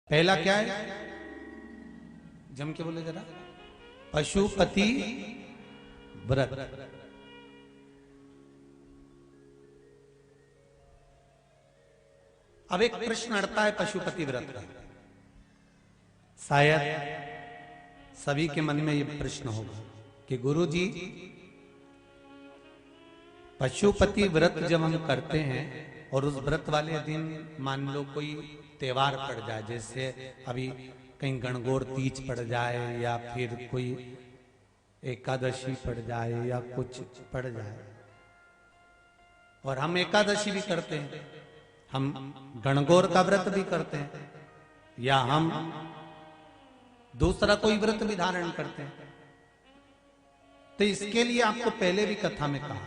पहला क्या है, जम के बोले जरा, पशुपति व्रत। अब एक प्रश्न अड़ता है पशुपति व्रत का, शायद सभी के मन में यह प्रश्न होगा कि गुरुजी पशुपति व्रत जब हम करते हैं और उस व्रत वाले दिन मान लो कोई त्योहार पड़ जाए, जैसे अभी कहीं गणगौर तीज पड़ जाए या फिर कोई एकादशी पड़ जाए या कुछ पड़ जाए, और हम एकादशी भी करते हैं, हम गणगौर का व्रत भी करते हैं, या हम दूसरा कोई व्रत भी धारण करते हैं, तो इसके लिए आपको पहले भी कथा में कहा,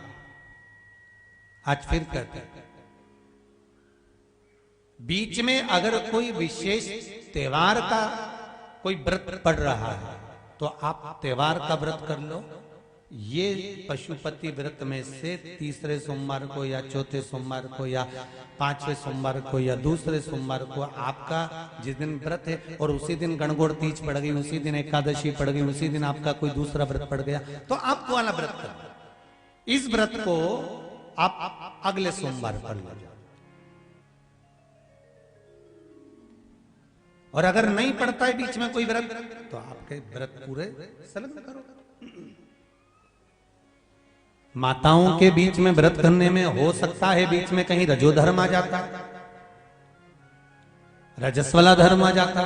आज फिर कहते हैं, बीच में अगर कोई विशेष त्योहार का कोई व्रत पड़ रहा है तो आप त्योहार का व्रत कर लो। ये पशुपति व्रत में से तीसरे सोमवार को या चौथे सोमवार को या पांचवें सोमवार को या दूसरे सोमवार को आपका जिस दिन व्रत है, और उसी दिन गणगौर तीज पड़ गई, उसी दिन एकादशी पड़ गई, उसी दिन आपका कोई दूसरा व्रत पड़ गया, तो आप वो वाला व्रत कर, इस व्रत को आप अगले सोमवार कर लो। और अगर नहीं पड़ता है बीच में कोई व्रत तो आपके व्रत पूरे संलग्न करो। माताओं के बीच में व्रत करने में हो सकता है बीच में कहीं रजोधर्म आ जाता, रजस्वला धर्म आ जाता,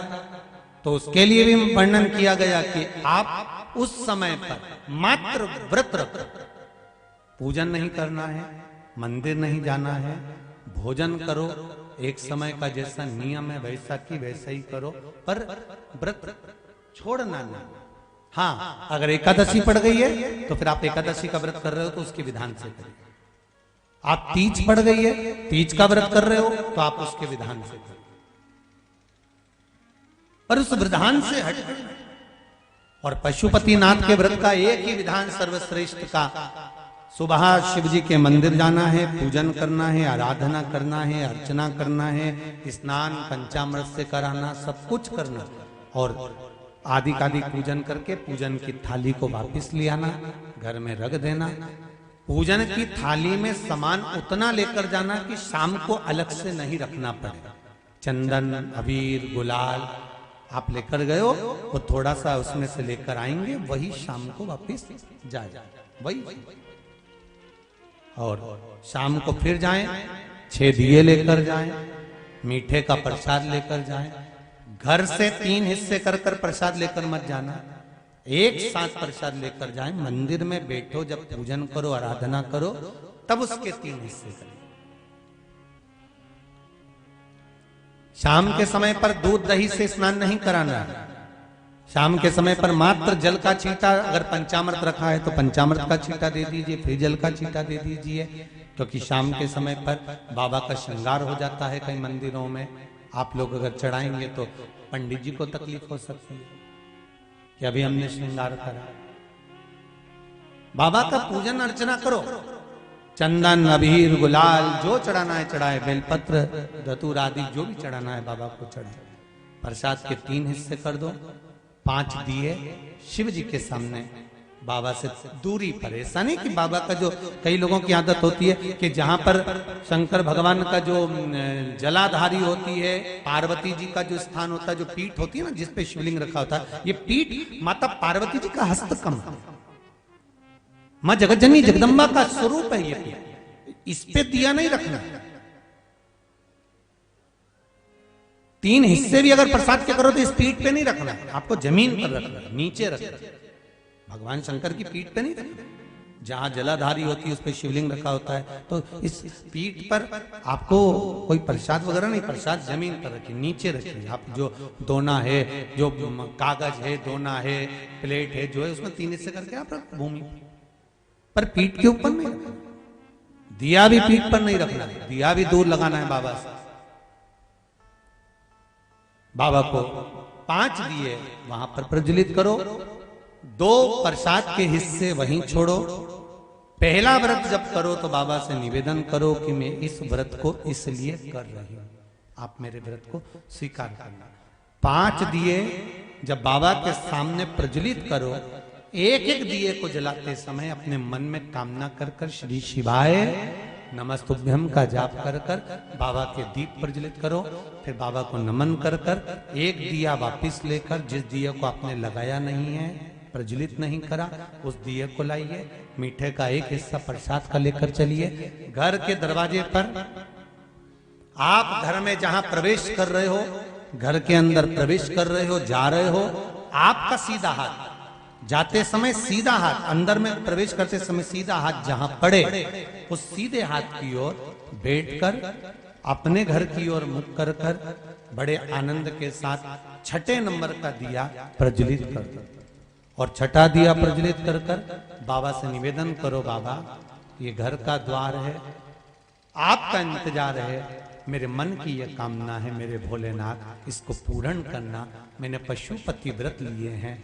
तो उसके लिए भी वर्णन किया गया कि आप उस समय पर मात्र व्रत रखो, पूजन नहीं करना है, मंदिर नहीं जाना है, भोजन करो, एक समय का जैसा नियम है वैसा की वैसा ही करो, पर व्रत छोड़ना नहीं। हाँ, अगर एकादशी पड़ गई है तो फिर आप एकादशी का व्रत कर रहे हो तो उसके विधान से करिए। आप तीज पड़ गई है, तीज का व्रत कर रहे हो तो आप उसके विधान से करिए, पर उस विधान से हट। और पशुपति नाथ के व्रत का एक ही विधान सर्वश्रेष्ठ का, सुबह शिव जी के मंदिर जाना है, पूजन करना है, आराधना करना है, अर्चना करना है, स्नान पंचामृत से कराना, सब कुछ करना, और आदि कादि पूजन करके पूजन की थाली को वापस ले आना, घर में रख देना। पूजन की थाली में सामान उतना लेकर जाना कि शाम को अलग से नहीं रखना पड़े। चंदन, अबीर, गुलाल आप लेकर गए हो, वो थोड़ा सा उसमें से लेकर आएंगे, वही शाम को वापस जाए, वही। और शाम को फिर जाएं, 6 दिए लेकर जाएं, मीठे का प्रसाद लेकर जाएं। घर से 3 हिस्से कर कर प्रसाद लेकर मत जाना, एक साथ प्रसाद लेकर जाएं। मंदिर में बैठो, जब पूजन करो, आराधना करो, तब उसके 3 हिस्से करें। शाम के समय पर दूध दही से स्नान नहीं कराना, शाम के समय पर मात्र जल का छींटा, अगर पंचामृत रखा है तो पंचामृत का छींटा दे दीजिए, फिर जल का छींटा दे दीजिए, क्योंकि शाम के समय पर बाबा का श्रृंगार हो जाता है कई मंदिरों में। आप लोग अगर चढ़ाएंगे तो पंडित जी को तकलीफ हो सकती है कि अभी हमने श्रृंगार करा। बाबा का पूजन अर्चना करो, चंदन, अबीर, गुलाल जो चढ़ाना है चढ़ाए, बेलपत्र, धतूर आदि जो भी चढ़ाना है बाबा को चढ़ाए। प्रसाद के 3 हिस्से कर दो, 5 दिए शिव जी के सामने, बाबा से दूरी पर। ऐसा नहीं कि बाबा का, जो कई लोगों की आदत होती है कि जहां पर शंकर भगवान का जो जलाधारी होती है, पार्वती जी का जो स्थान होता है, जो पीठ होती है ना जिसपे शिवलिंग रखा होता है, ये पीठ माता पार्वती जी का हस्तकम है, मां जगज्जननी जगदम्बा का स्वरूप है ये पीठ, इस पे दिया नहीं रखना। 3 हिस्से भी अगर प्रसाद के करो तो इस पीठ पे नहीं रखना, आपको जमीन पर रखना, नीचे रखना, भगवान शंकर की पीठ पे नहीं रखना। जहां जलाधारी होती है उस पे शिवलिंग रखा होता है, तो इस पीठ पर आपको कोई प्रसाद वगैरह नहीं, प्रसाद जमीन पर रखिए, नीचे रखिए। आप जो दोना है, जो कागज है, दोना है, प्लेट है, जो है उसमें 3 हिस्से करके आप रख, भूमि पर, पीठ के ऊपर नहीं रखना। दिया भी पीठ पर नहीं रखना, दिया भी दूर लगाना है बाबा से। बाबा को 5 दिए वहां पर प्रज्वलित करो, 2 प्रसाद के हिस्से वहीं छोड़ो। पहला व्रत जब करो तो बाबा से निवेदन करो कि मैं इस व्रत को इसलिए कर रही हूं, आप मेरे व्रत को स्वीकार करना। 5 दिए जब बाबा के सामने प्रज्वलित करो, एक एक दिए को जलाते समय अपने मन में कामना कर कर श्री शिवाय नमस्तुभ्यम का जाप कर कर बाबा के दीप प्रज्वलित करो। फिर बाबा को नमन कर कर एक दिया वापस लेकर, जिस दिए को आपने लगाया नहीं है, प्रज्वलित नहीं करा, उस दिए को लाइए। मीठे का एक हिस्सा प्रसाद का लेकर चलिए। घर के दरवाजे पर, आप घर में जहां प्रवेश कर रहे हो, घर के अंदर प्रवेश कर रहे हो, जा रहे हो, आपका सीधा हाथ, जाते समय सीधा हाथ, अंदर में प्रवेश करते समय सीधा हाथ जहां पड़े, उस सीधे हाथ की ओर बैठकर अपने घर की ओर मुख कर कर बड़े आनंद के साथ 6 नंबर का दिया प्रज्वलित कर दो। और 6ठा दिया प्रज्वलित कर कर बाबा से निवेदन करो, बाबा ये घर का द्वार है, आपका इंतजार है, मेरे मन की यह कामना है, मेरे भोलेनाथ इसको पूर्ण करना। मैंने पशुपति व्रत लिए हैं,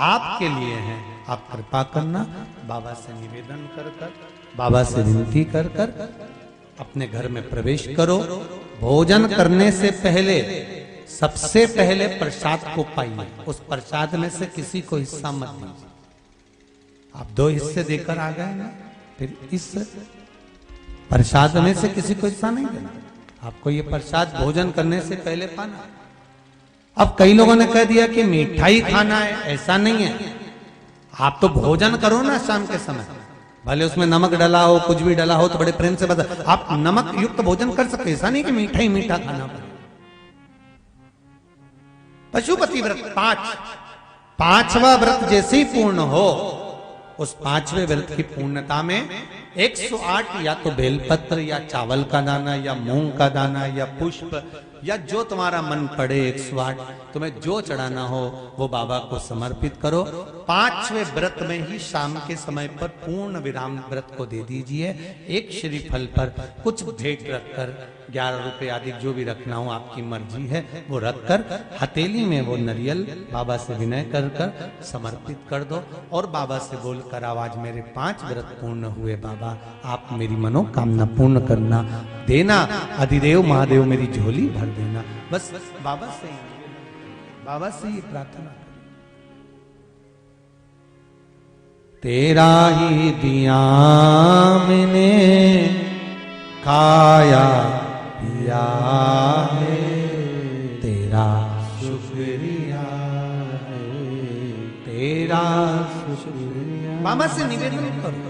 आपके लिए हैं, आप कृपा करना। बाबा से निवेदन कर कर, बाबा से विनती कर कर अपने घर में प्रवेश करो। भोजन करने से पहले सबसे पहले प्रसाद को पाइए। उस प्रसाद में से किसी को हिस्सा मत दीजिए। आप 2 हिस्से देकर आ गए ना, फिर इस प्रसाद में से किसी को हिस्सा नहीं देना। आपको ये प्रसाद भोजन करने से पहले पाना। अब कई लोगों ने कह दिया कि मिठाई खाना है, ऐसा नहीं है। आप तो भोजन करो ना शाम के समय, भले उसमें नमक डला हो, कुछ भी डला हो, तो बड़े प्रेम से बता, आप नमक युक्त भोजन कर सकते, ऐसा नहीं कि मीठा ही मीठा खाना पड़े। पशुपति व्रत 5वां व्रत जैसे ही पूर्ण हो, उस 5वें व्रत की पूर्णता में 108 या तो बेलपत्र या चावल का दाना या मूंग का दाना या पुष्प या जो तुम्हारा मन पड़े, 108 तुम्हें जो चढ़ाना हो वो बाबा को समर्पित करो। 5वें व्रत में ही शाम के समय पर पूर्ण विराम व्रत को दे दीजिए। एक श्रीफल पर कुछ भेंट रखकर, 11 रुपए आदि जो भी रखना हो आपकी मर्जी है, वो रखकर हथेली में वो नरियल बाबा से विनय कर कर समर्पित कर दो। और बाबा से बोलकर आवाज, मेरे 5 व्रत पूर्ण हुए बाबा, आप मेरी मनोकामना पूर्ण करना, देना अधिदेव महादेव मेरी झोली भर देना। बस बाबा से ये प्रार्थना। तेरा ही दिया मैंने खाया पिया है, तेरा शुक्रिया है, तेरा शुक्रिया। बाबा से निवेदन करो,